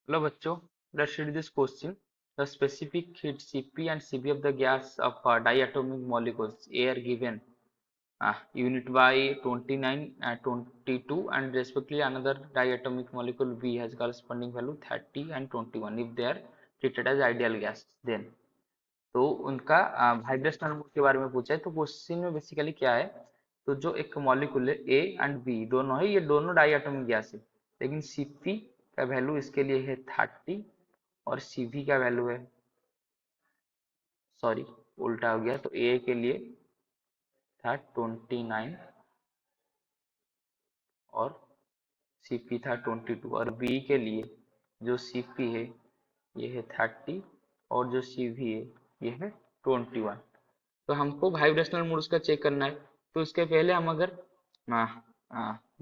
Hello bachcho, let's read this question. The specific heat Cp and Cv of the gas of diatomic molecules A are given unit by 29 and 22 and respectively another diatomic molecule B has corresponding value 30 and 21 if they are treated as ideal gas then तो उनका vibrational mode के बारे में पूछा है। तो question में basically क्या है, तो जो एक मॉलिक्यूल है ए एंड बी दोनों है, ये दोनों डाइएटॉमिक गैस है, लेकिन Cp का वैल्यू इसके लिए है 30 और Cv का वैल्यू है, सॉरी उल्टा हो गया, तो ए के लिए था 29 और Cp था 22 और बी के लिए जो Cp है ये है 30 और जो Cv है ये है 21। तो हमको वाइब्रेशनल मोड उसका चेक करना है। तो इसके पहले हम अगर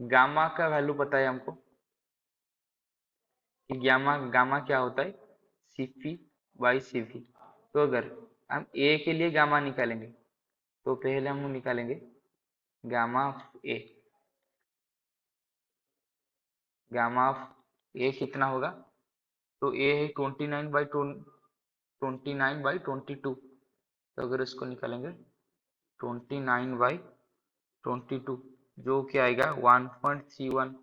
गामा का वैल्यू पता है हमको कि गामा गामा क्या होता है, Cp बाई Cv। तो अगर हम ए के लिए गामा निकालेंगे तो पहले हम निकालेंगे gamma of A. Gamma of A कितना होगा, तो ए है 29/22। तो अगर इसको निकालेंगे 29/22 जो क्या आएगा 1.31।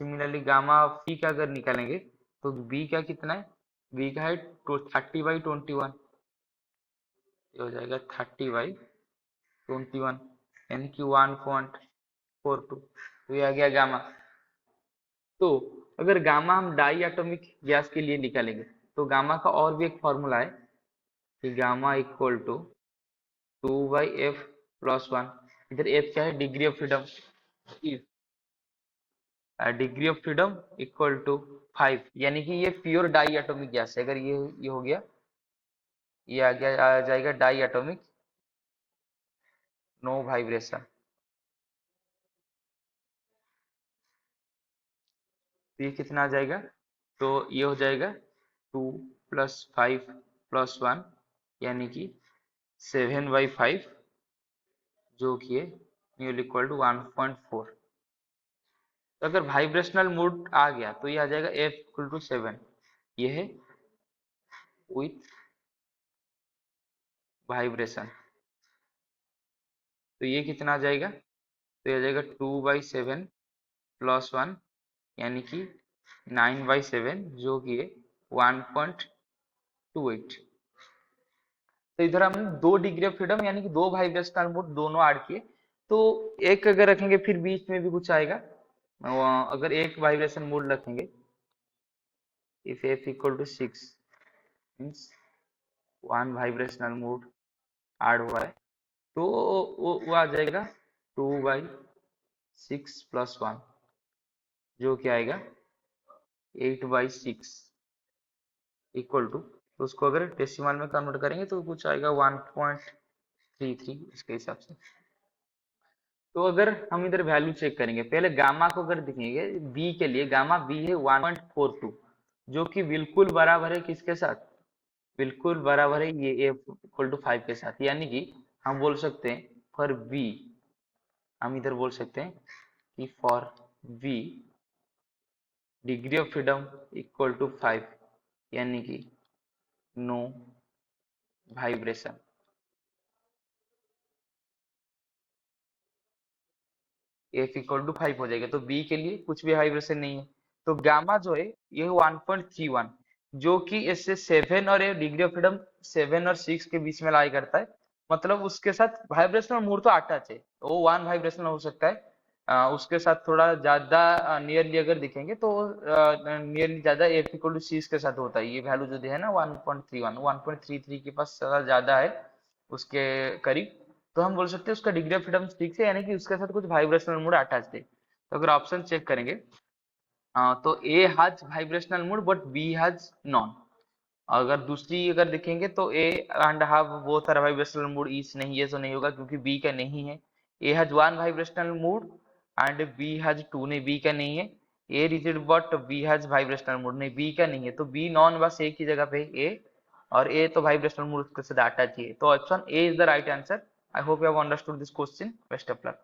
सिमिलरली गामा ऑफ बी का अगर निकालेंगे तो बी का कितना है, बी का है 30/21, ये हो जाएगा 30/21 यानी कि 1.42। तो ये आ गया गामा। तो अगर गामा हम डाई एटॉमिक गैस के लिए निकालेंगे तो गामा का और भी एक फॉर्मूला है कि गामा इक्वल टू 2/f+1। इधर f क्या है, degree of freedom. Degree of freedom equal to 5 यानी कि ये प्योर डाई एटॉमिक गैस है। अगर ये हो गया, ये आ जाएगा डाई एटॉमिक, नो वाइब्रेशन। तो ये कितना आ जाएगा, तो ये हो जाएगा 2+5+1 यानी कि 7/5 जो कि है न्यूल इक्वल टू 1.4। तो अगर वाइब्रेशनल मोड आ गया तो ये आ जाएगा F इक्वल टू 7, ये है विथ वाइब्रेशन। तो ये कितना आ जाएगा, तो ये आ जाएगा 2/7+1 यानी कि 9/7 जो कि है 1.28। तो इधर हमने 2 डिग्री ऑफ फ्रीडम यानी कि 2 वाइब्रेशनल मोड दोनों ऐड किए। तो एक अगर रखेंगे फिर बीच में भी कुछ आएगा, अगर एक वाइब्रेशन मोड रखेंगे if F equal to 6 means 1 vibrational mode add हुआ है, तो वो आ जाएगा 2/6+1 जो क्या आएगा 8/6 इक्वल टू, तो उसको अगर डेसिमल में कन्वर्ट करेंगे तो कुछ आएगा 1.33 इसके हिसाब से। तो अगर हम इधर वैल्यू चेक करेंगे, पहले गामा को अगर देखेंगे बी के लिए, गामा बी है 1.42 जो कि बिल्कुल बराबर है किसके साथ, बिल्कुल बराबर है ये ए इक्वल टू 5 के साथ। यानी कि हम बोल सकते हैं फॉर बी, हम इधर बोल सकते हैं कि for B degree of freedom equal to 5 यानी कि no vibration. F equal to 5 हो जाएगा, तो बी के लिए कुछ भी वाइब्रेशन नहीं है। तो गामा जो है ये 1.31 जो कि इससे 7 और डिग्री ऑफ फ्रीडम 7 और 6 के बीच में लाई करता है, मतलब उसके साथ वाइब्रेशनल मोड तो अटैच है, वो 1 वाइब्रेशनल हो सकता है। उसके साथ थोड़ा ज्यादा नियरली अगर दिखेंगे तो नियरली ज्यादा एफ इक्वल टू 6 के साथ होता है। ये वैल्यू जो है ना 1.31 1.33 के पास ज्यादा है उसके करीब। तो हम बोल सकते हैं उसका डिग्री ऑफ फ्रीडम 6 है यानी कि उसके साथ कुछ वाइब्रेशनल मोड अटैच है। तो अगर ऑप्शन चेक करेंगे तो A has vibrational mode but B has none. अगर दूसरी अगर देखेंगे तो A and have both are vibrational mode each, नहीं ये तो नहीं होगा क्योंकि बी का नहीं है। A has one vibrational mode and B has two, नहीं बी का नहीं है। A rigid but B has vibrational mode, नहीं बी का नहीं है। तो बी नॉन बस एक ही जगह पे ए, और ए तो वाइब्रेशनल मोड उसके साथ अटैच ही है। तो option A is the right answer. I hope you have understood this question. Best of luck.